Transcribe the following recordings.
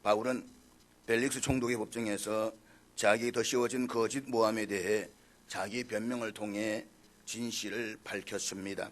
바울은 벨릭스 총독의 법정에서 자기에게 더 씌워진 거짓 모함에 대해 자기 변명을 통해 진실을 밝혔습니다.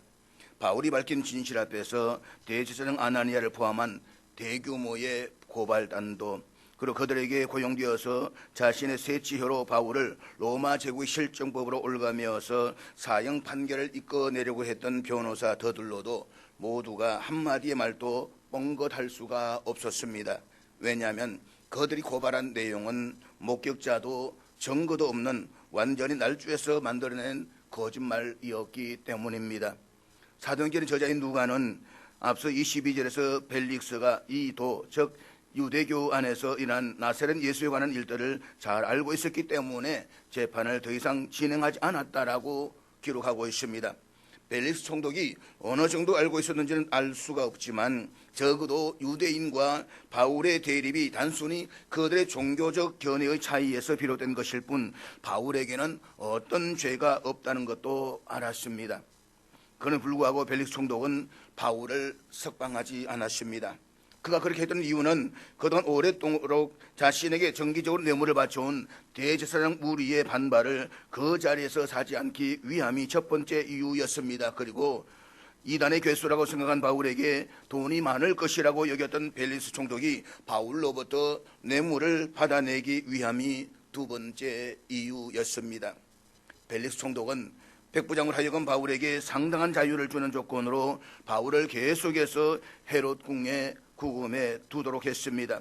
바울이 밝힌 진실 앞에서 대제사장 아나니아를 포함한 대규모의 고발단도, 그리고 그들에게 고용되어서 자신의 새 지효로 바울을 로마 제국의 실정법으로 올가매어서 사형 판결을 이끌어내려고 했던 변호사 더둘러도 모두가 한마디의 말도 뻥긋할 수가 없었습니다. 왜냐하면 그들이 고발한 내용은 목격자도 증거도 없는 완전히 날조해서 만들어낸 거짓말이었기 때문입니다. 사도행전의 저자인 누가는 앞서 22절에서 벨릭스가 이 도, 즉 유대교 안에서 일어난 나사렛 예수에 관한 일들을 잘 알고 있었기 때문에 재판을 더 이상 진행하지 않았다라고 기록하고 있습니다. 벨릭스 총독이 어느 정도 알고 있었는지는 알 수가 없지만 적어도 유대인과 바울의 대립이 단순히 그들의 종교적 견해의 차이에서 비롯된 것일 뿐 바울에게는 어떤 죄가 없다는 것도 알았습니다. 그는 불구하고 벨릭스 총독은 바울을 석방하지 않았습니다. 그가 그렇게 했던 이유는 그동안 오랫도록 자신에게 정기적으로 뇌물을 바쳐온 대제사장 무리의 반발을 그 자리에서 사지 않기 위함이 첫 번째 이유였습니다. 그리고 이단의 괴수라고 생각한 바울에게 돈이 많을 것이라고 여겼던 벨릭스 총독이 바울로부터 뇌물을 받아내기 위함이 두 번째 이유였습니다. 벨릭스 총독은 백부장으로 하여금 바울에게 상당한 자유를 주는 조건으로 바울을 계속해서 헤롯 궁에 구금해 두도록 했습니다.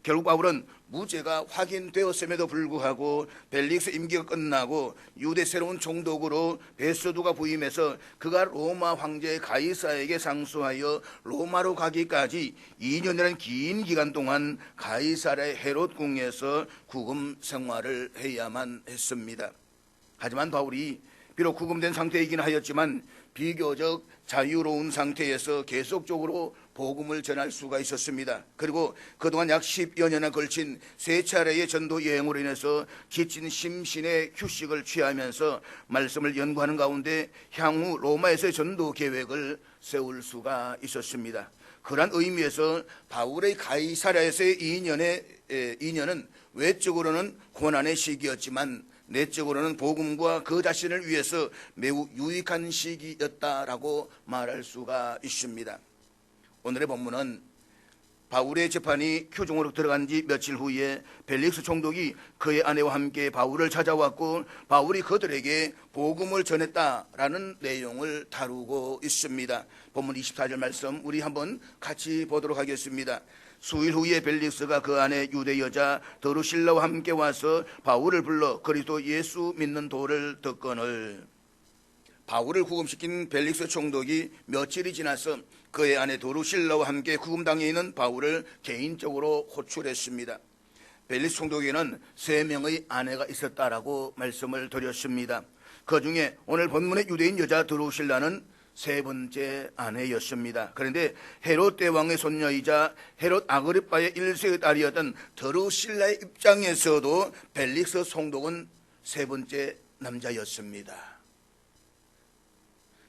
결국 바울은 무죄가 확인되었음에도 불구하고 벨릭스 임기가 끝나고 유대 새로운 총독으로 베스두가 부임해서 그가 로마 황제 가이사에게 상수하여 로마로 가기까지 2년이라는 긴 기간 동안 가이사라의 헤롯 궁에서 구금 생활을 해야만 했습니다. 하지만 바울이 비록 구금된 상태이긴 하였지만 비교적 자유로운 상태에서 계속적으로 복음을 전할 수가 있었습니다. 그리고 그동안 약 10여 년에 걸친 세 차례의 전도 여행으로 인해서 지친 심신의 휴식을 취하면서 말씀을 연구하는 가운데 향후 로마에서의 전도 계획을 세울 수가 있었습니다. 그러한 의미에서 바울의 가이사랴에서의 2년은 외적으로는 고난의 시기였지만 내적으로는 복음과 그 자신을 위해서 매우 유익한 시기였다라고 말할 수가 있습니다. 오늘의 본문은 바울의 재판이 규정으로 들어간 지 며칠 후에 벨릭스 총독이 그의 아내와 함께 바울을 찾아왔고 바울이 그들에게 복음을 전했다라는 내용을 다루고 있습니다. 본문 24절 말씀 우리 한번 같이 보도록 하겠습니다. 수일 후에 벨릭스가 그 아내 유대 여자 드루실라와 함께 와서 바울을 불러 그리스도 예수 믿는 도를 듣거늘. 바울을 구금시킨 벨릭스 총독이 며칠이 지나서 그의 아내 드루실라와 함께 구금당에 있는 바울을 개인적으로 호출했습니다. 벨릭스 총독에게는 3명의 아내가 있었다라고 말씀을 드렸습니다. 그 중에 오늘 본문의 유대인 여자 드루실라는 세 번째 아내였습니다. 그런데 헤롯 대왕의 손녀이자 헤롯 아그리빠의 1세의 딸이었던 드루실라의 입장에서도 벨릭스 총독은 세 번째 남자였습니다.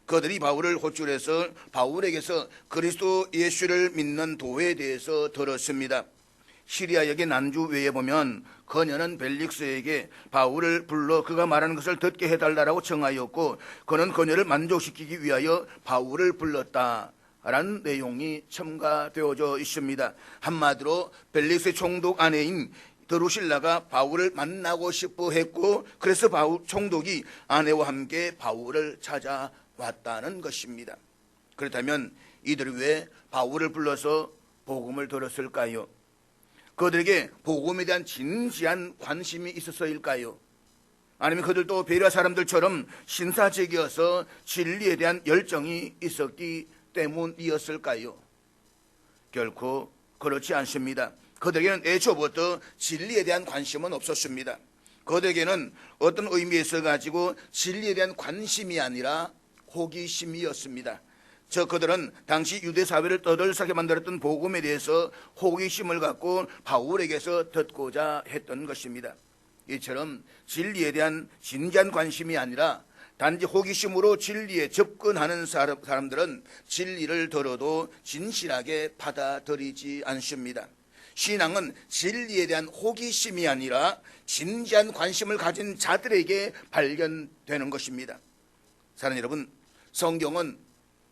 그들이 바울을 호출해서 바울에게서 그리스도 예수를 믿는 도에 대해서 들었습니다. 시리아역의 난주회에 보면 그녀는 벨릭스에게 바울을 불러 그가 말하는 것을 듣게 해달라고 청하였고 그는 그녀를 만족시키기 위하여 바울을 불렀다라는 내용이 첨가되어져 있습니다. 한마디로 벨릭스의 총독 아내인 드루실라가 바울을 만나고 싶어 했고 그래서 바울 총독이 아내와 함께 바울을 찾아왔다는 것입니다. 그렇다면 이들이 왜 바울을 불러서 복음을 들었을까요? 그들에게 복음에 대한 진지한 관심이 있어서일까요? 아니면 그들도 베레아 사람들처럼 신사적이어서 진리에 대한 열정이 있었기 때문이었을까요? 결코 그렇지 않습니다. 그들에게는 애초부터 진리에 대한 관심은 없었습니다. 그들에게는 어떤 의미에서 가지고 진리에 대한 관심이 아니라 호기심이었습니다. 그들은 당시 유대 사회를 떠들썩하게 만들었던 복음에 대해서 호기심을 갖고 바울에게서 듣고자 했던 것입니다. 이처럼 진리에 대한 진지한 관심이 아니라 단지 호기심으로 진리에 접근하는 사람들은 진리를 들어도 진실하게 받아들이지 않습니다. 신앙은 진리에 대한 호기심이 아니라 진지한 관심을 가진 자들에게 발견되는 것입니다. 사랑하는 여러분, 성경은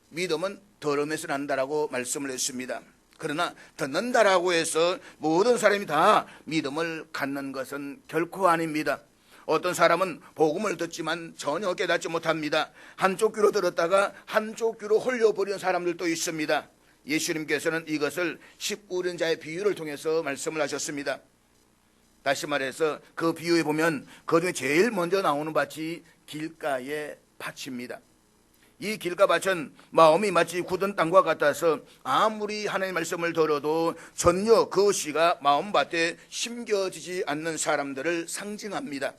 믿음은 들음에서 난다라고 말씀을 했습니다. 그러나 듣는다라고 해서 모든 사람이 다 믿음을 갖는 것은 결코 아닙니다. 어떤 사람은 복음을 듣지만 전혀 깨닫지 못합니다. 한쪽 귀로 들었다가 한쪽 귀로 홀려버리는 사람들도 있습니다. 예수님께서는 이것을 10우륜자의 비유를 통해서 말씀을 하셨습니다. 다시 말해서 그 비유에 보면 그중에 제일 먼저 나오는 밭이 길가의 밭입니다. 이 길가 밭은 마음이 마치 굳은 땅과 같아서 아무리 하나님의 말씀을 들어도 전혀 그 씨가 마음밭에 심겨지지 않는 사람들을 상징합니다.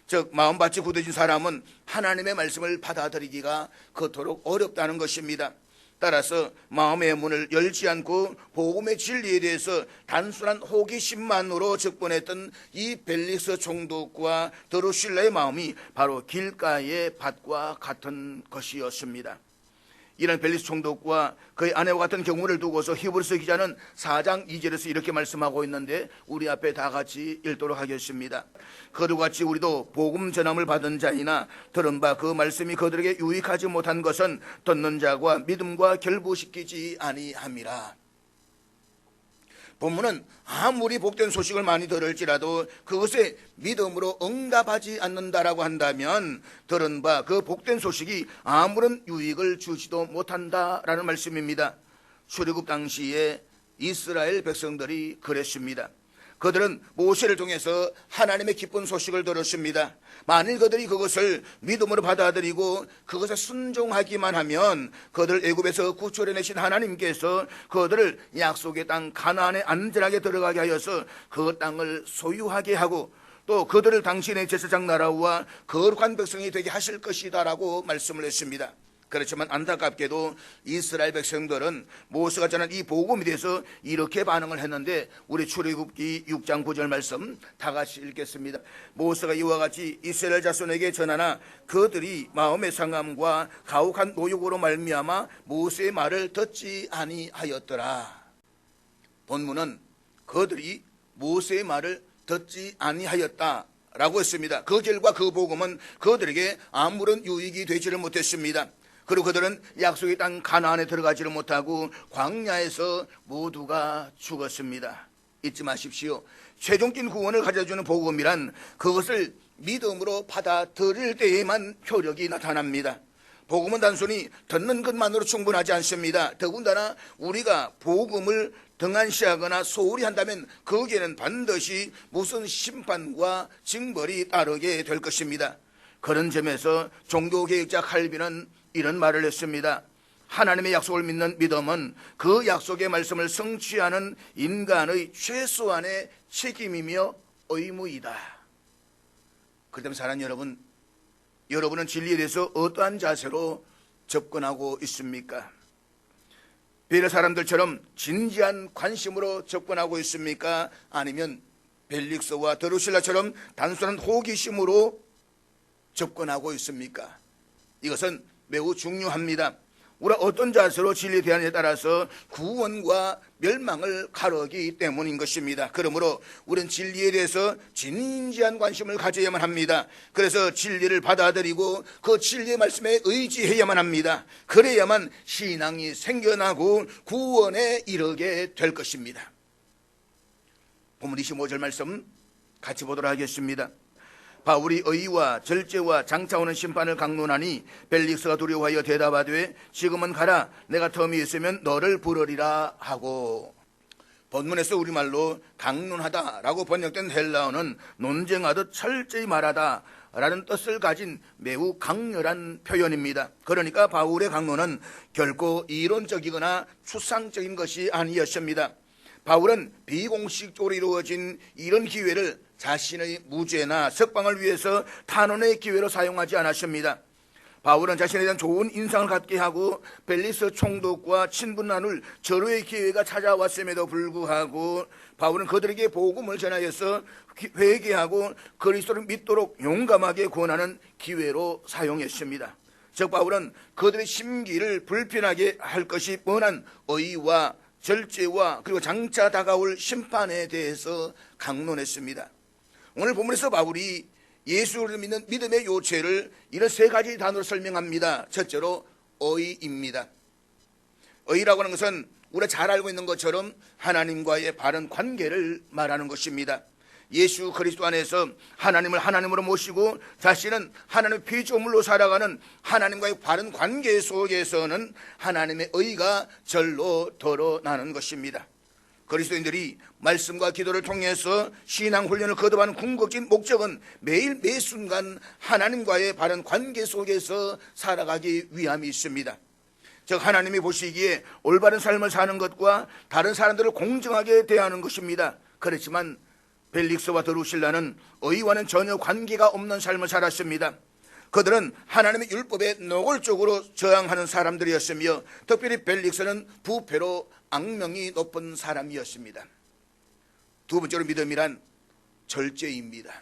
즉 마음밭이 굳어진 사람은 하나님의 말씀을 받아들이기가 그토록 어렵다는 것입니다. 따라서 마음의 문을 열지 않고 복음의 진리에 대해서 단순한 호기심만으로 접근했던 이 벨릭스 총독과 드루실라의 마음이 바로 길가의 밭과 같은 것이었습니다. 이런 벨릭스 총독과 그의 아내와 같은 경우를 두고서 히브리서 기자는 4장 2절에서 이렇게 말씀하고 있는데 우리 앞에 다 같이 읽도록 하겠습니다. 그들과 같이 우리도 복음 전함을 받은 자이나 들은 바 그 말씀이 그들에게 유익하지 못한 것은 듣는 자와 믿음과 결부시키지 아니함이라. 본문은 아무리 복된 소식을 많이 들을지라도 그것에 믿음으로 응답하지 않는다라고 한다면 들은 바 그 복된 소식이 아무런 유익을 주지도 못한다라는 말씀입니다. 출애굽 당시에 이스라엘 백성들이 그랬습니다. 그들은 모세를 통해서 하나님의 기쁜 소식을 들었습니다. 만일 그들이 그것을 믿음으로 받아들이고 그것에 순종하기만 하면 그들 애굽에서 구출해내신 하나님께서 그들을 약속의 땅 가나안에 안전하게 들어가게 하여서 그 땅을 소유하게 하고 또 그들을 당신의 제사장 나라와 거룩한 백성이 되게 하실 것이다라고 말씀을 했습니다. 그렇지만 안타깝게도 이스라엘 백성들은 모세가 전한 이 복음에 대해서 이렇게 반응을 했는데 우리 출애굽기 6장 9절 말씀 다 같이 읽겠습니다. 모세가 이와 같이 이스라엘 자손에게 전하나 그들이 마음의 상함과 가혹한 노역으로 말미암아 모세의 말을 듣지 아니하였더라. 본문은 그들이 모세의 말을 듣지 아니하였다라고 했습니다. 그 결과 그 복음은 그들에게 아무런 유익이 되지를 못했습니다. 그리고 그들은 약속의 땅 가나안에 들어가지를 못하고 광야에서 모두가 죽었습니다. 잊지 마십시오. 최종적인 구원을 가져주는 복음이란 그것을 믿음으로 받아들일 때에만 효력이 나타납니다. 복음은 단순히 듣는 것만으로 충분하지 않습니다. 더군다나 우리가 복음을 등한시하거나 소홀히 한다면 거기에는 반드시 무슨 심판과 징벌이 따르게 될 것입니다. 그런 점에서 종교개혁자 칼빈은 이런 말을 했습니다. 하나님의 약속을 믿는 믿음은 그 약속의 말씀을 성취하는 인간의 최소한의 책임이며 의무이다. 그렇기 때문에 사랑하는 여러분, 여러분은 진리에 대해서 어떠한 자세로 접근하고 있습니까? 베레 사람들처럼 진지한 관심으로 접근하고 있습니까? 아니면 벨릭스와 드루실라처럼 단순한 호기심으로 접근하고 있습니까? 이것은 매우 중요합니다. 우리가 어떤 자세로 진리에 대하느냐에 따라서 구원과 멸망을 가르기 때문인 것입니다. 그러므로 우리는 진리에 대해서 진지한 관심을 가져야만 합니다. 그래서 진리를 받아들이고 그 진리의 말씀에 의지해야만 합니다. 그래야만 신앙이 생겨나고 구원에 이르게 될 것입니다. 본문 25절 말씀 같이 보도록 하겠습니다. 바울이 의와 절제와 장차 오는 심판을 강론하니 벨릭스가 두려워하여 대답하되 지금은 가라, 내가 텀이 있으면 너를 부르리라 하고. 본문에서 우리말로 강론하다라고 번역된 헬라어는 논쟁하듯 철저히 말하다 라는 뜻을 가진 매우 강렬한 표현입니다. 그러니까 바울의 강론은 결코 이론적이거나 추상적인 것이 아니었습니다. 바울은 비공식적으로 이루어진 이런 기회를 자신의 무죄나 석방을 위해서 탄원의 기회로 사용하지 않았습니다. 바울은 자신에 대한 좋은 인상을 갖게 하고 벨릭스 총독과 친분 나눌 절호의 기회가 찾아왔음에도 불구하고 바울은 그들에게 복음을 전하여서 회개하고 그리스도를 믿도록 용감하게 권하는 기회로 사용했습니다. 즉 바울은 그들의 심기를 불편하게 할 것이 뻔한 의와 절제와 그리고 장차 다가올 심판에 대해서 강론했습니다. 오늘 본문에서 바울이 예수를 믿는 믿음의 요체를 이런 세 가지 단어로 설명합니다. 첫째로 의입니다. 의라고 하는 것은 우리가 잘 알고 있는 것처럼 하나님과의 바른 관계를 말하는 것입니다. 예수 그리스도 안에서 하나님을 하나님으로 모시고 자신은 하나님의 피조물로 살아가는 하나님과의 바른 관계 속에서는 하나님의 의가 절로 드러나는 것입니다. 그리스도인들이 말씀과 기도를 통해서 신앙 훈련을 거듭하는 궁극적인 목적은 매일 매 순간 하나님과의 바른 관계 속에서 살아가기 위함이 있습니다. 즉 하나님이 보시기에 올바른 삶을 사는 것과 다른 사람들을 공정하게 대하는 것입니다. 그렇지만 벨릭스와 드루실라는 의와는 전혀 관계가 없는 삶을 살았습니다. 그들은 하나님의 율법에 노골적으로 저항하는 사람들이었으며 특별히 벨릭스는 부패로 악명이 높은 사람이었습니다. 두 번째로 믿음이란 절제입니다.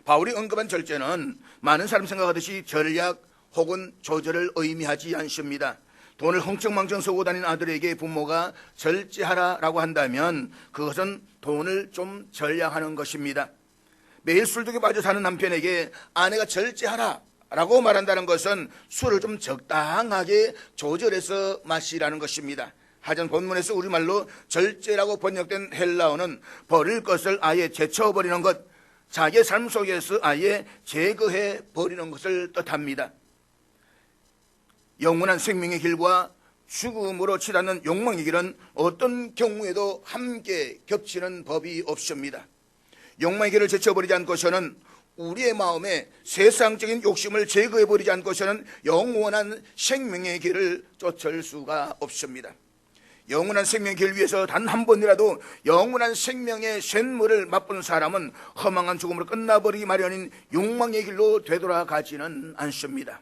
바울이 언급한 절제는 많은 사람 생각하듯이 전략 혹은 조절을 의미하지 않습니다. 돈을 흥청망청 쓰고 다니는 아들에게 부모가 절제하라라고 한다면 그것은 돈을 좀 절약하는 것입니다. 매일 술독에 빠져 사는 남편에게 아내가 절제하라라고 말한다는 것은 술을 좀 적당하게 조절해서 마시라는 것입니다. 하지만 본문에서 우리말로 절제라고 번역된 헬라어는 버릴 것을 아예 제쳐버리는 것, 자기의 삶 속에서 아예 제거해 버리는 것을 뜻합니다. 영원한 생명의 길과 죽음으로 치닫는 욕망의 길은 어떤 경우에도 함께 겹치는 법이 없습니다. 욕망의 길을 제쳐버리지 않고서는 우리의 마음에 세상적인 욕심을 제거해버리지 않고서는 영원한 생명의 길을 쫓을 수가 없습니다. 영원한 생명의 길 위해서 단 한 번이라도 영원한 생명의 쇳물을 맛보는 사람은 허망한 죽음으로 끝나버리기 마련인 욕망의 길로 되돌아가지는 않습니다.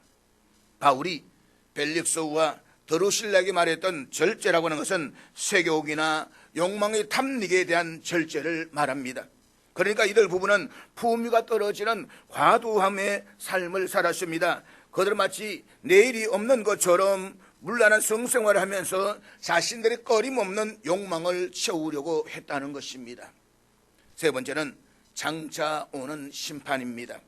바울이 벨릭스와 드루실라에게 말했던 절제라고 하는 것은 세욕이나 욕망의 탐닉에 대한 절제를 말합니다. 그러니까 이들 부부는 품위가 떨어지는 과도함의 삶을 살았습니다. 그들은 마치 내일이 없는 것처럼 문란한 성생활을 하면서 자신들의 꺼림없는 욕망을 채우려고 했다는 것입니다. 세 번째는 장차 오는 심판입니다.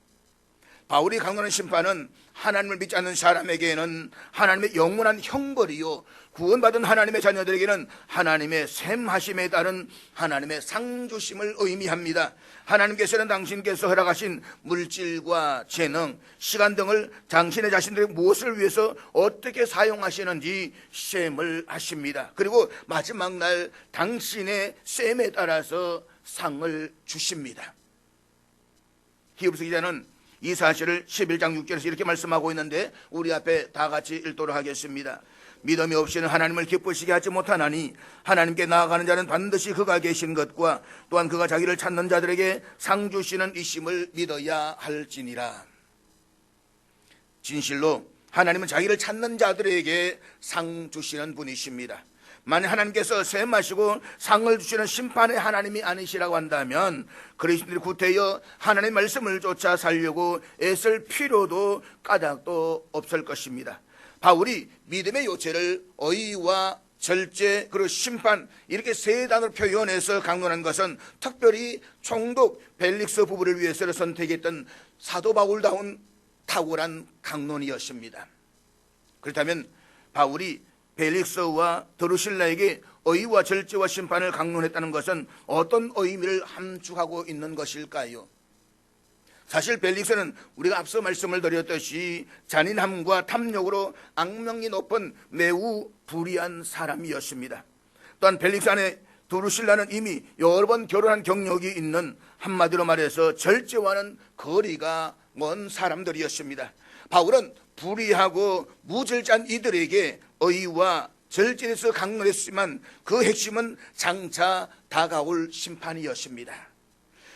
바울이 강론하는 심판은 하나님을 믿지 않는 사람에게는 하나님의 영원한 형벌이요, 구원받은 하나님의 자녀들에게는 하나님의 샘하심에 따른 하나님의 상주심을 의미합니다. 하나님께서는 당신께서 허락하신 물질과 재능, 시간 등을 당신의 자신들의 무엇을 위해서 어떻게 사용하시는지 셈을 하십니다. 그리고 마지막 날 당신의 셈에 따라서 상을 주십니다. 히브리서 기자는 이 사실을 11장 6절에서 이렇게 말씀하고 있는데 우리 앞에 다 같이 읽도록 하겠습니다. 믿음이 없이는 하나님을 기쁘시게 하지 못하나니 하나님께 나아가는 자는 반드시 그가 계신 것과 또한 그가 자기를 찾는 자들에게 상 주시는 이심을 믿어야 할지니라. 진실로 하나님은 자기를 찾는 자들에게 상 주시는 분이십니다. 만약 하나님께서 셈하시고 상을 주시는 심판의 하나님이 아니시라고 한다면 그리스도인들이 구태여 하나님의 말씀을 쫓아 살려고 애쓸 필요도 까닭도 없을 것입니다. 바울이 믿음의 요체를 의와 절제 그리고 심판 이렇게 세 단어로 표현해서 강론한 것은 특별히 총독 벨릭스 부부를 위해서 선택했던 사도 바울다운 탁월한 강론이었습니다. 그렇다면 바울이 벨릭스와 드루실라에게 의와 절제와 심판을 강론했다는 것은 어떤 의미를 함축하고 있는 것일까요? 사실 벨릭스는 우리가 앞서 말씀을 드렸듯이 잔인함과 탐욕으로 악명이 높은 매우 불의한 사람이었습니다. 또한 벨릭스 안에 드루실라는 이미 여러 번 결혼한 경력이 있는, 한마디로 말해서 절제와는 거리가 먼 사람들이었습니다. 바울은 불의하고 무절제한 이들에게 의와 절제에서 강론했지만 그 핵심은 장차 다가올 심판이었습니다.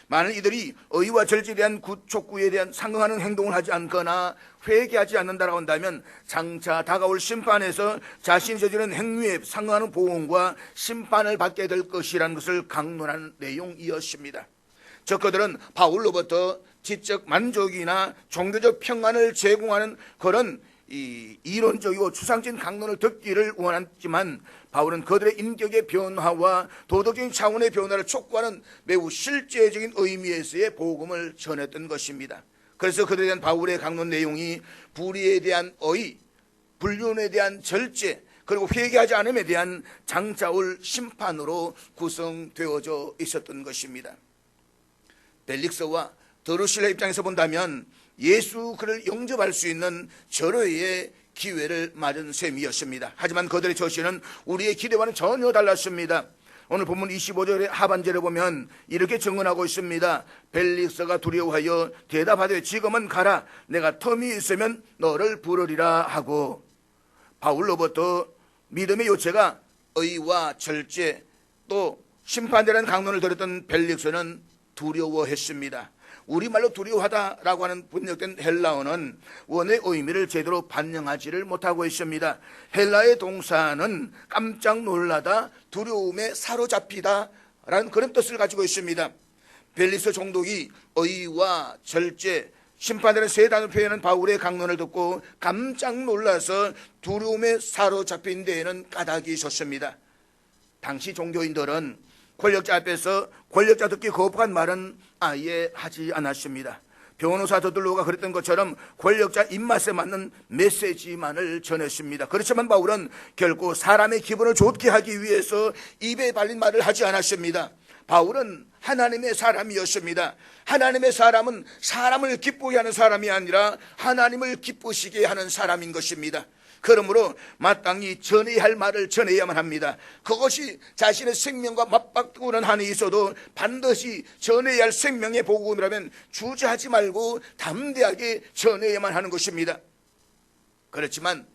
만일 이들이 의와 절제에 대한 촉구에 대한 상응하는 행동을 하지 않거나 회개하지 않는다고 한다면 장차 다가올 심판에서 자신이 저지른 행위에 상응하는 보응과 심판을 받게 될 것이라는 것을 강론한 내용이었습니다. 즉 그들은 바울로부터 지적 만족이나 종교적 평안을 제공하는 그런 이론적이고 추상적인 강론을 듣기를 원했지만 바울은 그들의 인격의 변화와 도덕적인 차원의 변화를 촉구하는 매우 실제적인 의미에서의 복음을 전했던 것입니다. 그래서 그들에 대한 바울의 강론 내용이 불의에 대한 어의, 불륜에 대한 절제, 그리고 회개하지 않음에 대한 장차올 심판으로 구성되어져 있었던 것입니다. 벨릭스와 드루실라 입장에서 본다면 예수 그를 영접할 수 있는 절호의 기회를 맞은 셈이었습니다. 하지만 그들의 처신은 우리의 기대와는 전혀 달랐습니다. 오늘 본문 25절의 하반절에 보면 이렇게 증언하고 있습니다. 벨릭스가 두려워하여 대답하되 지금은 가라, 내가 텀이 있으면 너를 부르리라 하고, 바울로부터 믿음의 요체가 의와 절제 또 심판되라는 강론을 들었던 벨릭스는 두려워했습니다. 우리말로 두려워하다라고 하는 번역된 헬라어는 원의 의미를 제대로 반영하지를 못하고 있습니다. 헬라의 동사는 깜짝 놀라다, 두려움에 사로잡히다 라는 그런 뜻을 가지고 있습니다. 벨릭스 총독이 의와 절제, 심판되는 세 단어를 표현한 바울의 강론을 듣고 깜짝 놀라서 두려움에 사로잡힌 데에는 까닭이 있었습니다. 당시 종교인들은 권력자 앞에서 권력자 듣기 거부한 말은 아예 하지 않았습니다. 변호사 더들로가 그랬던 것처럼 권력자 입맛에 맞는 메시지만을 전했습니다. 그렇지만 바울은 결코 사람의 기분을 좋게 하기 위해서 입에 발린 말을 하지 않았습니다. 바울은 하나님의 사람이었습니다. 하나님의 사람은 사람을 기쁘게 하는 사람이 아니라 하나님을 기쁘시게 하는 사람인 것입니다. 그러므로 마땅히 전해야 할 말을 전해야만 합니다. 그것이 자신의 생명과 맞바꾸는 한이 있어도 반드시 전해야 할 생명의 복음이라면 주저하지 말고 담대하게 전해야만 하는 것입니다. 그렇지만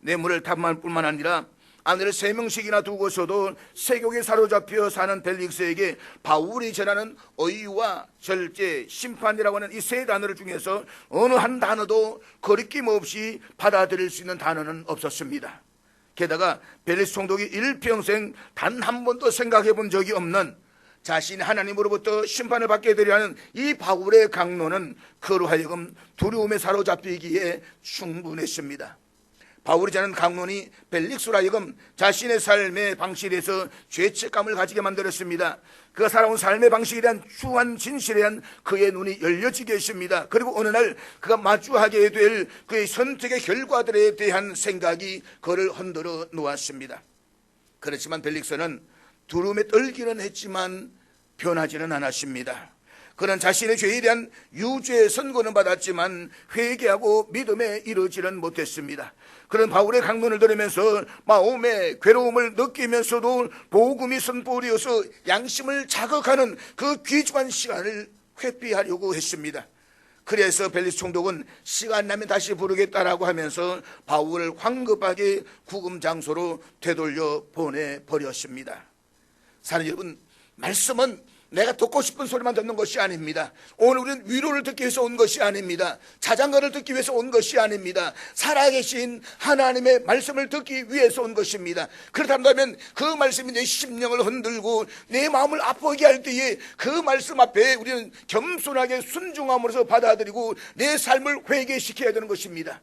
뇌물을 탐할 뿐만 아니라 아내를 3명씩이나 두고서도 세욕에 사로잡혀 사는 벨릭스에게 바울이 전하는 의와 절제, 심판이라고 하는 이 세 단어를 중에서 어느 한 단어도 거리낌 없이 받아들일 수 있는 단어는 없었습니다. 게다가 벨릭스 총독이 일평생 단 한 번도 생각해 본 적이 없는 자신이 하나님으로부터 심판을 받게 되려는 이 바울의 강론은 그로 하여금 두려움에 사로잡히기에 충분했습니다. 바울이 전한 강론이 벨릭스로 하여금 자신의 삶의 방식에 대해서 죄책감을 가지게 만들었습니다. 그가 살아온 삶의 방식에 대한 추한 진실에 대한 그의 눈이 열려지게 했습니다. 그리고 어느 날 그가 마주하게 될 그의 선택의 결과들에 대한 생각이 그를 흔들어 놓았습니다. 그렇지만 벨릭스는 두려움에 떨기는 했지만 변하지는 않았습니다. 그는 자신의 죄에 대한 유죄 선고는 받았지만 회개하고 믿음에 이르지는 못했습니다. 그런 바울의 강론을 들으면서 마음의 괴로움을 느끼면서도 복음이 선포되어서 양심을 자극하는 그 귀중한 시간을 회피하려고 했습니다. 그래서 벨릭스 총독은 시간 나면 다시 부르겠다라고 하면서 바울을 황급하게 구금 장소로 되돌려 보내버렸습니다. 사랑하는 여러분, 말씀은 내가 듣고 싶은 소리만 듣는 것이 아닙니다. 오늘 우리는 위로를 듣기 위해서 온 것이 아닙니다. 자장가를 듣기 위해서 온 것이 아닙니다. 살아계신 하나님의 말씀을 듣기 위해서 온 것입니다. 그렇다면 그 말씀이 내 심령을 흔들고 내 마음을 아프게 할 때에 그 말씀 앞에 우리는 겸손하게 순종함으로써 받아들이고 내 삶을 회개시켜야 되는 것입니다.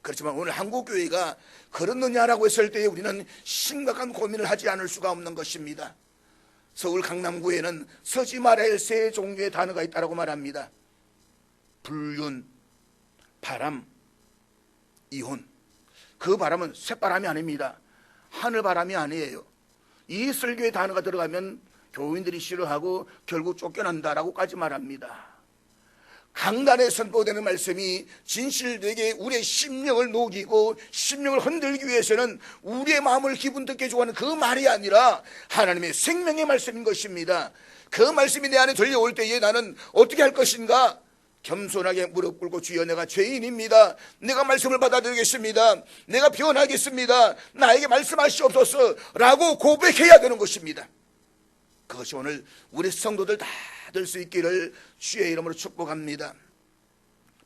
그렇지만 오늘 한국교회가 그렇느냐라고 했을 때에 우리는 심각한 고민을 하지 않을 수가 없는 것입니다. 서울 강남구에는 서지 말아야 할 세 종류의 단어가 있다고 말합니다. 불륜, 바람, 이혼. 그 바람은 새바람이 아닙니다. 하늘바람이 아니에요. 이 설교의 단어가 들어가면 교인들이 싫어하고 결국 쫓겨난다라고까지 말합니다. 강단에 선포되는 말씀이 진실되게 우리의 심령을 녹이고 심령을 흔들기 위해서는 우리의 마음을 기분 듣게 해주고 하는 그 말이 아니라 하나님의 생명의 말씀인 것입니다. 그 말씀이 내 안에 들려올 때에 나는 어떻게 할 것인가? 겸손하게 무릎 꿇고 주여 내가 죄인입니다. 내가 말씀을 받아들이겠습니다. 내가 변하겠습니다. 나에게 말씀하시옵소서 라고 고백해야 되는 것입니다. 그것이 오늘 우리 성도들 다 될 수 있기를 주의 이름으로 축복합니다.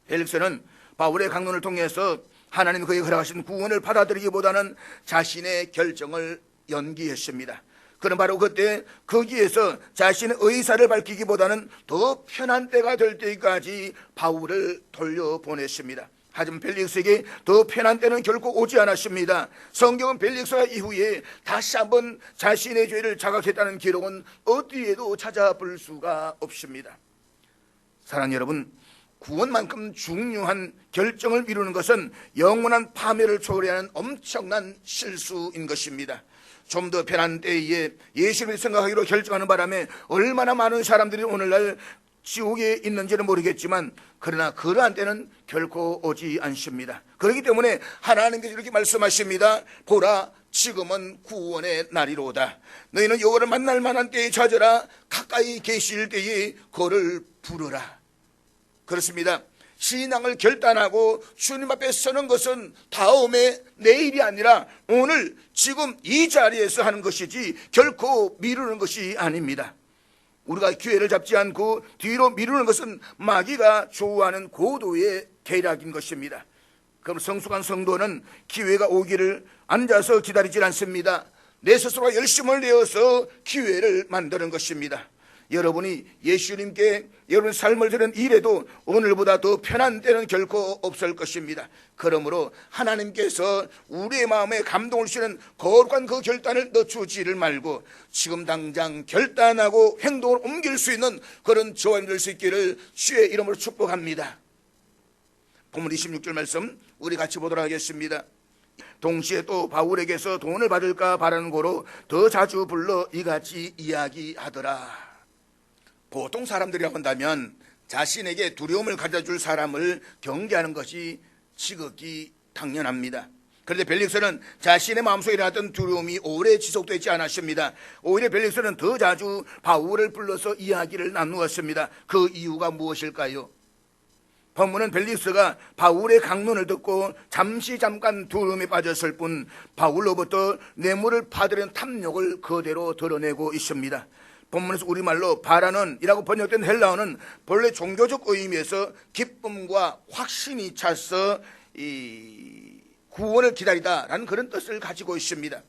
벨릭스는 바울의 강론을 통해서 하나님 그에게 허락하신 구원을 받아들이기보다는 자신의 결정을 연기했습니다. 그는 바로 그때 거기에서 자신의 의사를 밝히기보다는 더 편한 때가 될 때까지 바울을 돌려보냈습니다. 하지만 벨릭스에게 더 편한 때는 결코 오지 않았습니다. 성경은 벨릭스가 이후에 다시 한번 자신의 죄를 자각했다는 기록은 어디에도 찾아볼 수가 없습니다. 사랑하는 여러분, 구원만큼 중요한 결정을 미루는 것은 영원한 파멸을 초래하는 엄청난 실수인 것입니다. 좀 더 편한 때에 예수님을 생각하기로 결정하는 바람에 얼마나 많은 사람들이 오늘날 지옥에 있는지는 모르겠지만 그러나 그러한 때는 결코 오지 않습니다. 그렇기 때문에 하나님께서 이렇게 말씀하십니다. 보라, 지금은 구원의 날이로다. 너희는 여호와를 만날 만한 때에 찾으라. 가까이 계실 때에 그를 부르라. 그렇습니다. 신앙을 결단하고 주님 앞에 서는 것은 다음에 내일이 아니라 오늘 지금 이 자리에서 하는 것이지 결코 미루는 것이 아닙니다. 우리가 기회를 잡지 않고 뒤로 미루는 것은 마귀가 좋아하는 고도의 계략인 것입니다. 그럼 성숙한 성도는 기회가 오기를 앉아서 기다리질 않습니다. 내 스스로가 열심을 내어서 기회를 만드는 것입니다. 여러분이 예수님께 여러분 삶을 드린 일에도 오늘보다 더 편한 때는 결코 없을 것입니다. 그러므로 하나님께서 우리의 마음에 감동을 주시는 거룩한 그 결단을 늦추지를 말고 지금 당장 결단하고 행동을 옮길 수 있는 그런 저와 될 수 있기를 주의 이름으로 축복합니다. 본문 26절 말씀 우리 같이 보도록 하겠습니다. 동시에 또 바울에게서 돈을 받을까 바라는 고로 더 자주 불러 이같이 이야기하더라. 보통 사람들이라고 한다면 자신에게 두려움을 가져줄 사람을 경계하는 것이 지극히 당연합니다. 그런데 벨릭스는 자신의 마음속에 일어났던 두려움이 오래 지속되지 않았습니다. 오히려 벨릭스는 더 자주 바울을 불러서 이야기를 나누었습니다. 그 이유가 무엇일까요? 본문은 벨릭스가 바울의 강론을 듣고 잠깐 두려움에 빠졌을 뿐 바울로부터 뇌물을 받으려는 탐욕을 그대로 드러내고 있습니다. 본문에서 우리말로 바라는 이라고 번역된 헬라어는 본래 종교적 의미에서 기쁨과 확신이 차서 이 구원을 기다리다라는 그런 뜻을 가지고 있습니다.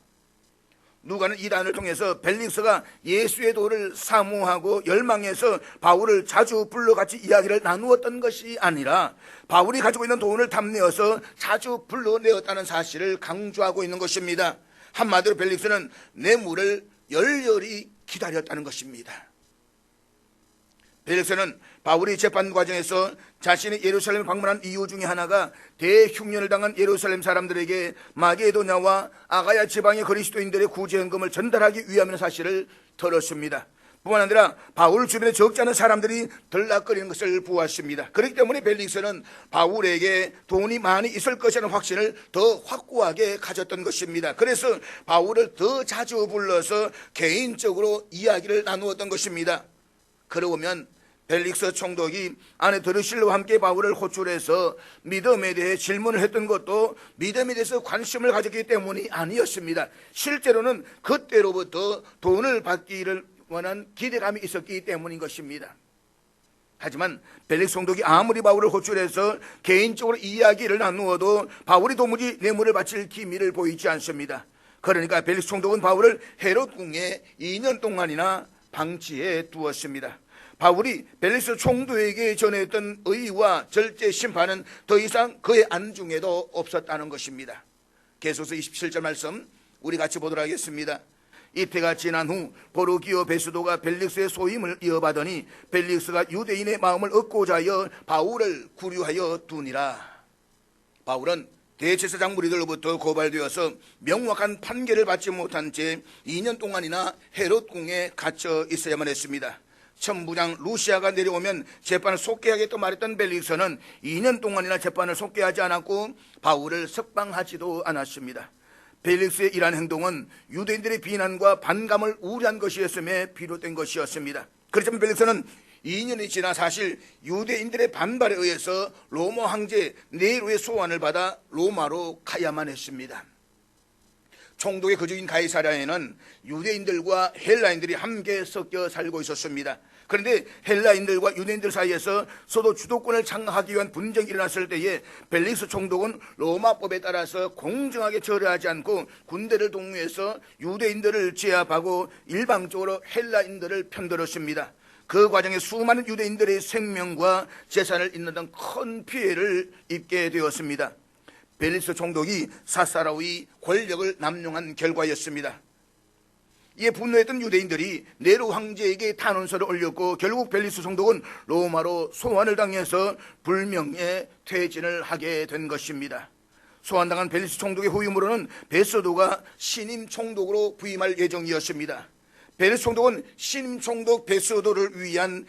누가는 이 단어를 통해서 벨릭스가 예수의 도를 사모하고 열망해서 바울을 자주 불러 같이 이야기를 나누었던 것이 아니라 바울이 가지고 있는 돈을 탐내어서 자주 불러내었다는 사실을 강조하고 있는 것입니다. 한마디로 벨릭스는 뇌물을 열렬히 기다렸다는 것입니다. 벨릭스는 바울이 재판 과정에서 자신이 예루살렘을 방문한 이유 중에 하나가 대흉년을 당한 예루살렘 사람들에게 마게도냐와 아가야 지방의 그리스도인들의 구제연금을 전달하기 위함이라는 사실을 들었습니다. 뿐만 아니라 바울 주변에 적지 않은 사람들이 들락거리는 것을 보았습니다. 그렇기 때문에 벨릭스는 바울에게 돈이 많이 있을 것이라는 확신을 더 확고하게 가졌던 것입니다. 그래서 바울을 더 자주 불러서 개인적으로 이야기를 나누었던 것입니다. 그러고 보면 벨릭스 총독이 아내 드르실과 함께 바울을 호출해서 믿음에 대해 질문을 했던 것도 믿음에 대해서 관심을 가졌기 때문이 아니었습니다. 실제로는 그때로부터 돈을 받기를 원한 기대감이 있었기 때문인 것입니다. 하지만 벨릭스 총독이 아무리 바울을 호출해서 개인적으로 이야기를 나누어도 바울이 도무지 뇌물을 바칠 기미를 보이지 않습니다. 그러니까 벨릭스 총독은 바울을 헤롯 궁에 2년 동안이나 방치해 두었습니다. 바울이 벨릭스 총독에게 전했던 의와 절제 심판은 더 이상 그의 안중에도 없었다는 것입니다. 계속해서 27절 말씀 우리 같이 보도록 하겠습니다. 이때가 지난 후 보르기오 베스도가 벨릭스의 소임을 이어받으니 벨릭스가 유대인의 마음을 얻고자 하여 바울을 구류하여 두니라. 바울은 대제사장 무리들로부터 고발되어서 명확한 판결을 받지 못한 채 2년 동안이나 헤롯 궁에 갇혀 있어야만 했습니다. 천부장 루시아가 내려오면 재판을 속개하겠다고 말했던 벨릭스는 2년 동안이나 재판을 속개하지 않았고 바울을 석방하지도 않았습니다. 벨릭스의 이러한 행동은 유대인들의 비난과 반감을 우려한 것이었음에 비롯된 것이었습니다. 그렇지만 벨릭스는 2년이 지나 사실 유대인들의 반발에 의해서 로마 황제 네로의 소환을 받아 로마로 가야만 했습니다. 총독의 거주인 가이사랴에는 유대인들과 헬라인들이 함께 섞여 살고 있었습니다. 그런데 헬라인들과 유대인들 사이에서 서로 주도권을 장악하기 위한 분쟁이 일어났을 때에 벨릭스 총독은 로마법에 따라서 공정하게 절하지 않고 군대를 동원해서 유대인들을 제압하고 일방적으로 헬라인들을 편들었습니다. 그 과정에 수많은 유대인들의 생명과 재산을 잃는 등 큰 피해를 입게 되었습니다. 벨리스 총독이 사사로이 권력을 남용한 결과였습니다. 이에 분노했던 유대인들이 네로 황제에게 탄원서를 올렸고 결국 벨리스 총독은 로마로 소환을 당해서 불명예 퇴진을 하게 된 것입니다. 소환당한 벨리스 총독의 후임으로는 베소도가 신임 총독으로 부임할 예정이었습니다. 벨리스 총독은 신임 총독 베소도를 위한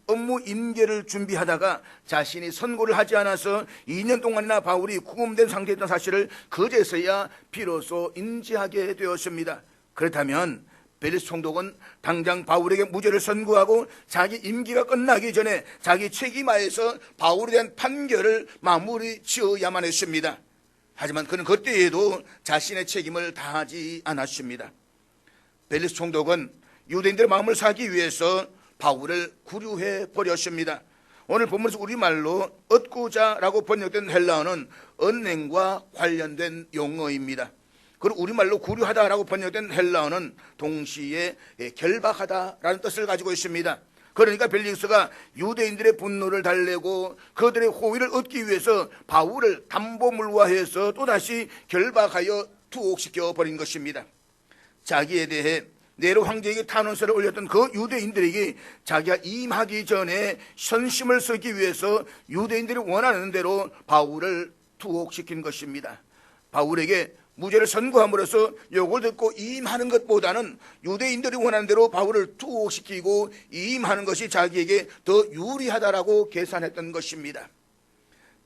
업무 임계를 준비하다가 자신이 선고를 하지 않아서 2년 동안이나 바울이 구금된 상태였던 사실을 그제서야 비로소 인지하게 되었습니다. 그렇다면 벨리스 총독은 당장 바울에게 무죄를 선고하고 자기 임기가 끝나기 전에 자기 책임하에서 바울에 대한 판결을 마무리 지어야만 했습니다. 하지만 그는 그때에도 자신의 책임을 다하지 않았습니다. 벨리스 총독은 유대인들의 마음을 사기 위해서 바울을 구류해 버렸습니다. 오늘 본문에서 우리말로 얻고자라고 번역된 헬라어는 언행과 관련된 용어입니다. 그리고 우리말로 구류하다라고 번역된 헬라어는 동시에 결박하다라는 뜻을 가지고 있습니다. 그러니까 벨리스가 유대인들의 분노를 달래고 그들의 호의를 얻기 위해서 바울을 담보물화해서 또다시 결박하여 투옥시켜 버린 것입니다. 자기에 대해 네로 황제에게 탄원서를 올렸던 그 유대인들에게 자기가 임하기 전에 선심을 쓰기 위해서 유대인들이 원하는 대로 바울을 투옥시킨 것입니다. 바울에게 무죄를 선고함으로써 욕을 듣고 임하는 것보다는 유대인들이 원하는 대로 바울을 투옥시키고 임하는 것이 자기에게 더 유리하다라고 계산했던 것입니다.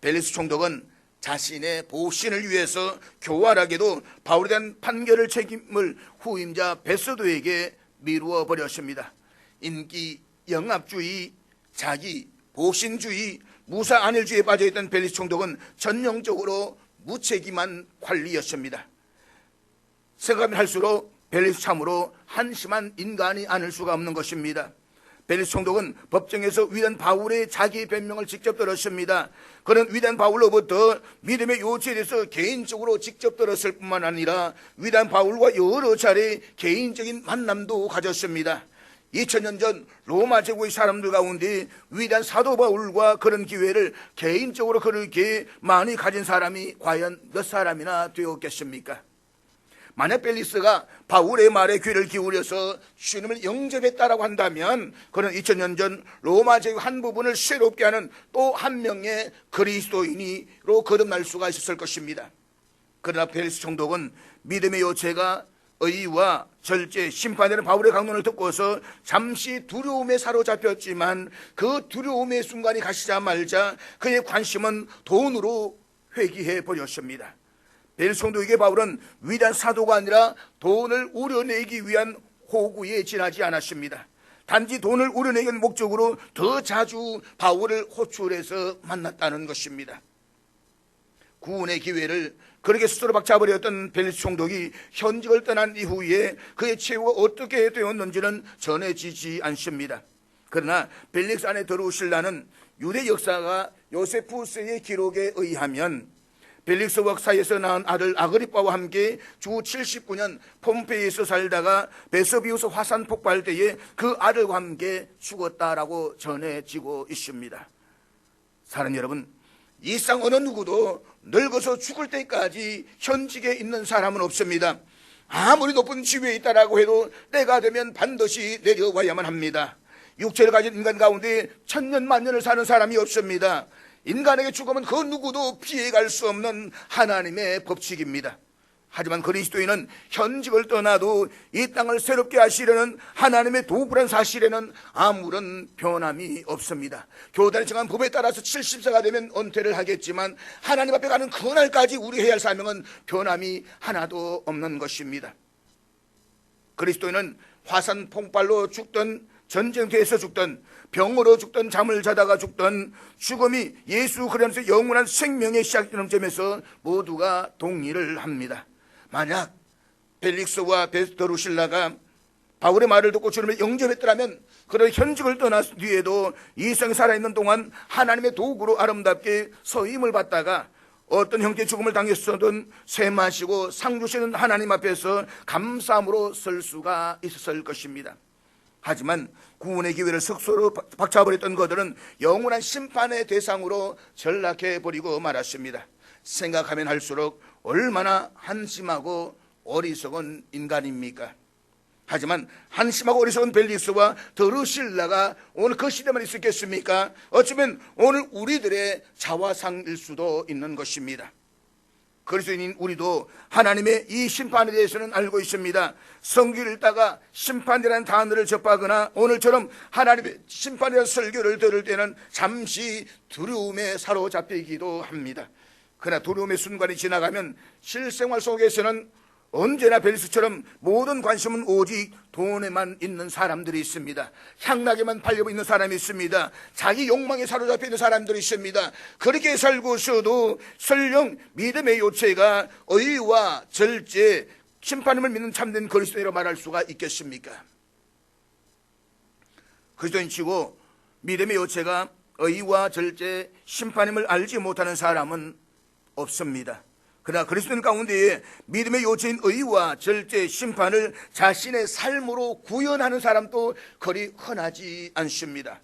벨리스 총독은 자신의 보신을 위해서 교활하게도 바울에 대한 판결을 책임을 후임자 베소도에게 미루어 버렸습니다. 인기, 영합주의, 자기, 보신주의, 무사 안일주의에 빠져있던 벨리스 총독은 전형적으로 무책임한 관리였습니다. 생각하면 할수록 벨리스 참으로 한심한 인간이 아닐 수가 없는 것입니다. 벨리스 총독은 법정에서 위대한 바울의 자기 변명을 직접 들었습니다. 그는 위대한 바울로부터 믿음의 요체에 대해서 개인적으로 직접 들었을 뿐만 아니라 위대한 바울과 여러 차례 개인적인 만남도 가졌습니다. 2000년 전 로마 제국의 사람들 가운데 위대한 사도 바울과 그런 기회를 개인적으로 그렇게 많이 가진 사람이 과연 몇 사람이나 되었겠습니까? 만약 벨리스가 바울의 말에 귀를 기울여서 주님을 영접했다라고 한다면 그는 2000년 전 로마 제국 한 부분을 새롭게 하는 또 한 명의 그리스도인으로 거듭날 수가 있었을 것입니다. 그러나 벨리스 총독은 믿음의 요체가 의와 절제, 심판되는 바울의 강론을 듣고서 잠시 두려움에 사로잡혔지만 그 두려움의 순간이 가시자마자 그의 관심은 돈으로 회귀해 버렸습니다. 벨리스 총독에게 바울은 위대한 사도가 아니라 돈을 우려내기 위한 호구에 지나지 않았습니다. 단지 돈을 우려내기 위한 목적으로 더 자주 바울을 호출해서 만났다는 것입니다. 구원의 기회를 그렇게 스스로 박차버렸던 벨리스 총독이 현직을 떠난 이후에 그의 최후가 어떻게 되었는지는 전해지지 않습니다. 그러나 벨리스 안에 들어오실라는 유대 역사가 요세푸스의 기록에 의하면 벨릭스 왕사에서 낳은 아들 아그리빠와 함께 주 79년 폼페이에서 살다가 베서비우스 화산 폭발 때에 그 아들과 함께 죽었다라고 전해지고 있습니다. 사랑하는 여러분, 이 세상 어느 누구도 늙어서 죽을 때까지 현직에 있는 사람은 없습니다. 아무리 높은 지위에 있다라고 해도 때가 되면 반드시 내려와야만 합니다. 육체를 가진 인간 가운데 천년 만년을 사는 사람이 없습니다. 인간에게 죽음은 그 누구도 피해갈 수 없는 하나님의 법칙입니다. 하지만 그리스도인은 현직을 떠나도 이 땅을 새롭게 하시려는 하나님의 도구란 사실에는 아무런 변함이 없습니다. 교단이 정한 법에 따라서 70세가 되면 은퇴를 하겠지만 하나님 앞에 가는 그날까지 우리 해야 할 사명은 변함이 하나도 없는 것입니다. 그리스도인은 화산 폭발로 죽던, 전쟁터에서 죽던, 병으로 죽던, 잠을 자다가 죽던, 죽음이 예수 그리스도의 영원한 생명의 시작되는 점에서 모두가 동의를 합니다. 만약 벨릭스와 베드루실라가 바울의 말을 듣고 주님을 영접했더라면 그런 현직을 떠난 뒤에도 이 세상에 살아있는 동안 하나님의 도구로 아름답게 서임을 받다가 어떤 형태의 죽음을 당했어든 새 마시고 상 주시는 하나님 앞에서 감사함으로 설 수가 있었을 것입니다. 하지만 구원의 기회를 석소로 박차버렸던 그들은 영원한 심판의 대상으로 전락해버리고 말았습니다. 생각하면 할수록 얼마나 한심하고 어리석은 인간입니까? 하지만 한심하고 어리석은 벨릭스와 드루실라가 오늘 그 시대만 있었겠습니까? 어쩌면 오늘 우리들의 자화상일 수도 있는 것입니다. 그리스도인인 우리도 하나님의 이 심판에 대해서는 알고 있습니다. 성경을 읽다가 심판이라는 단어를 접하거나 오늘처럼 하나님의 심판이라는 설교를 들을 때는 잠시 두려움에 사로잡히기도 합니다. 그러나 두려움의 순간이 지나가면 실생활 속에서는 언제나 벨릭스처럼 모든 관심은 오직 돈에만 있는 사람들이 있습니다. 향락에만 팔려고 있는 사람이 있습니다. 자기 욕망에 사로잡혀 있는 사람들이 있습니다. 그렇게 살고서도 설령 믿음의 요체가 의와 절제, 심판임을 믿는 참된 그리스도인이라고 말할 수가 있겠습니까? 그리스도인치고 믿음의 요체가 의와 절제, 심판임을 알지 못하는 사람은 없습니다. 그러나 그리스도인 가운데에 믿음의 요체인 의와 절제, 심판을 자신의 삶으로 구현하는 사람도 그리 흔하지 않습니다.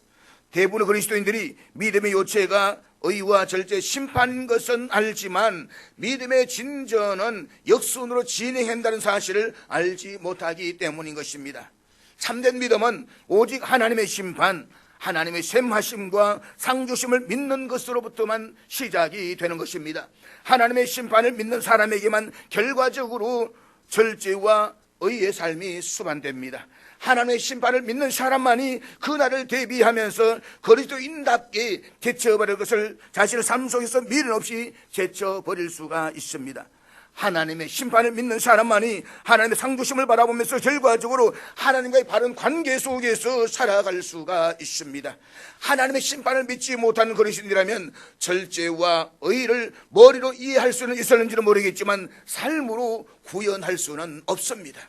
대부분의 그리스도인들이 믿음의 요체가 의와 절제, 심판인 것은 알지만 믿음의 진전은 역순으로 진행한다는 사실을 알지 못하기 때문인 것입니다. 참된 믿음은 오직 하나님의 심판, 하나님의 셈하심과 상주심을 믿는 것으로부터만 시작이 되는 것입니다. 하나님의 심판을 믿는 사람에게만 결과적으로 절제와 의의 삶이 수반됩니다. 하나님의 심판을 믿는 사람만이 그날을 대비하면서 그리스도인답게 제쳐버릴 것을 자신의 삶 속에서 미련 없이 제쳐버릴 수가 있습니다. 하나님의 심판을 믿는 사람만이 하나님의 상주심을 바라보면서 결과적으로 하나님과의 바른 관계 속에서 살아갈 수가 있습니다. 하나님의 심판을 믿지 못하는 그리스도인이라면 절제와 의를 머리로 이해할 수는 있었는지는 모르겠지만 삶으로 구현할 수는 없습니다.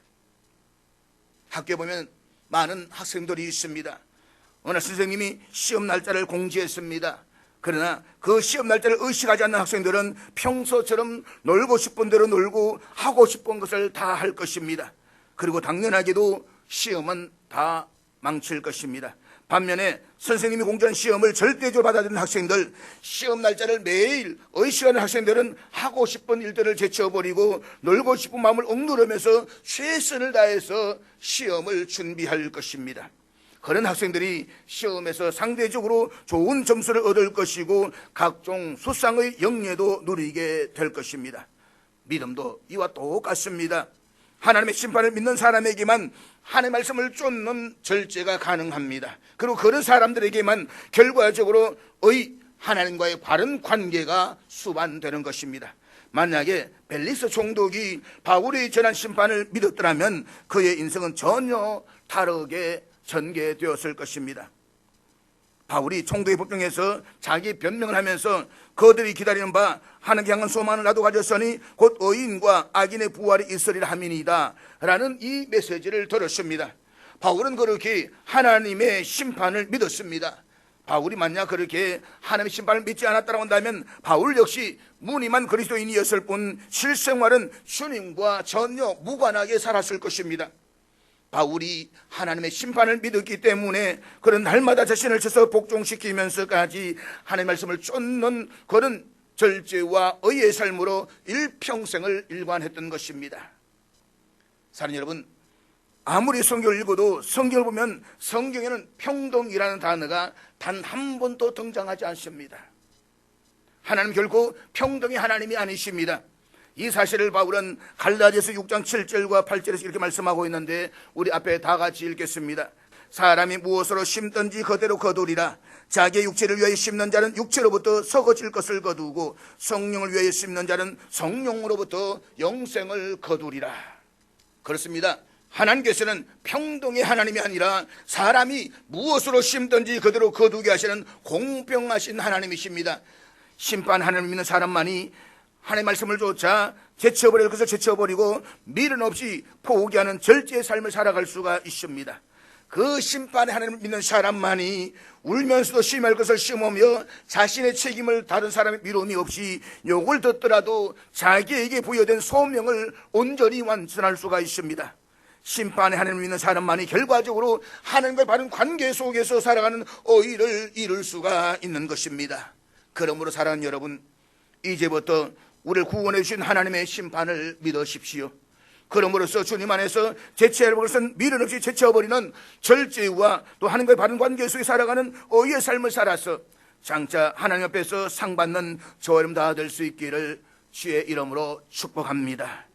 학교에 보면 많은 학생들이 있습니다. 어느 선생님이 시험 날짜를 공지했습니다. 그러나 그 시험 날짜를 의식하지 않는 학생들은 평소처럼 놀고 싶은 대로 놀고 하고 싶은 것을 다 할 것입니다. 그리고 당연하게도 시험은 다 망칠 것입니다. 반면에 선생님이 공지한 시험을 절대적으로 받아들이는 학생들, 시험 날짜를 매일 의식하는 학생들은 하고 싶은 일들을 제쳐버리고 놀고 싶은 마음을 억누르면서 최선을 다해서 시험을 준비할 것입니다. 그런 학생들이 시험에서 상대적으로 좋은 점수를 얻을 것이고 각종 수상의 영예도 누리게 될 것입니다. 믿음도 이와 똑같습니다. 하나님의 심판을 믿는 사람에게만 하나님의 말씀을 쫓는 절제가 가능합니다. 그리고 그런 사람들에게만 결과적으로 하나님과의 바른 관계가 수반되는 것입니다. 만약에 벨릭스 총독이 바울이 전한 심판을 믿었더라면 그의 인생은 전혀 다르게 전개되었을 것입니다. 바울이 총독의 법정에서 자기 변명을 하면서 그들이 기다리는 바 하나님께 향한 소망을 나도 가졌으니 곧 의인과 악인의 부활이 있으리라 함이니이다 라는 이 메시지를 들었습니다. 바울은 그렇게 하나님의 심판을 믿었습니다. 바울이 만약 그렇게 하나님의 심판을 믿지 않았다고 한다면 바울 역시 무늬만 그리스도인이었을 뿐 실생활은 주님과 전혀 무관하게 살았을 것입니다. 바울이 하나님의 심판을 믿었기 때문에 그런 날마다 자신을 쳐서 복종시키면서까지 하나님의 말씀을 쫓는 그런 절제와 의의 삶으로 일평생을 일관했던 것입니다. 사랑하는 여러분, 아무리 성경을 읽어도 성경을 보면 성경에는 평등이라는 단어가 단 한 번도 등장하지 않습니다. 하나님 결코 평등의 하나님이 아니십니다. 이 사실을 바울은 갈라디아서 6장 7절과 8절에서 이렇게 말씀하고 있는데 우리 앞에 다 같이 읽겠습니다. 사람이 무엇으로 심든지 그대로 거두리라. 자기의 육체를 위하여 심는 자는 육체로부터 썩어질 것을 거두고 성령을 위하여 심는 자는 성령으로부터 영생을 거두리라. 그렇습니다. 하나님께서는 평등의 하나님이 아니라 사람이 무엇으로 심든지 그대로 거두게 하시는 공평하신 하나님이십니다. 심판 하나님 믿는 사람만이 하나님의 말씀을 쫓아 제쳐버릴 것을 제쳐버리고 미련 없이 포기하는 절제의 삶을 살아갈 수가 있습니다. 그 심판의 하나님을 믿는 사람만이 울면서도 심할 것을 심으며 자신의 책임을 다른 사람의 미움이 없이 욕을 듣더라도 자기에게 부여된 소명을 온전히 완전할 수가 있습니다. 심판의 하나님을 믿는 사람만이 결과적으로 하나님과의 바른 관계 속에서 살아가는 의를 이룰 수가 있는 것입니다. 그러므로 사랑하는 여러분, 이제부터 우리를 구원해 주신 하나님의 심판을 믿으십시오. 그러므로써 주님 안에서 제체할 것은 미련 없이 제쳐버리는 절제와 또 하나님과의 바른 관계 속에 살아가는 의의 삶을 살아서 장차 하나님 앞에서 상 받는 저 여러분 다 될 수 있기를 주의 이름으로 축복합니다.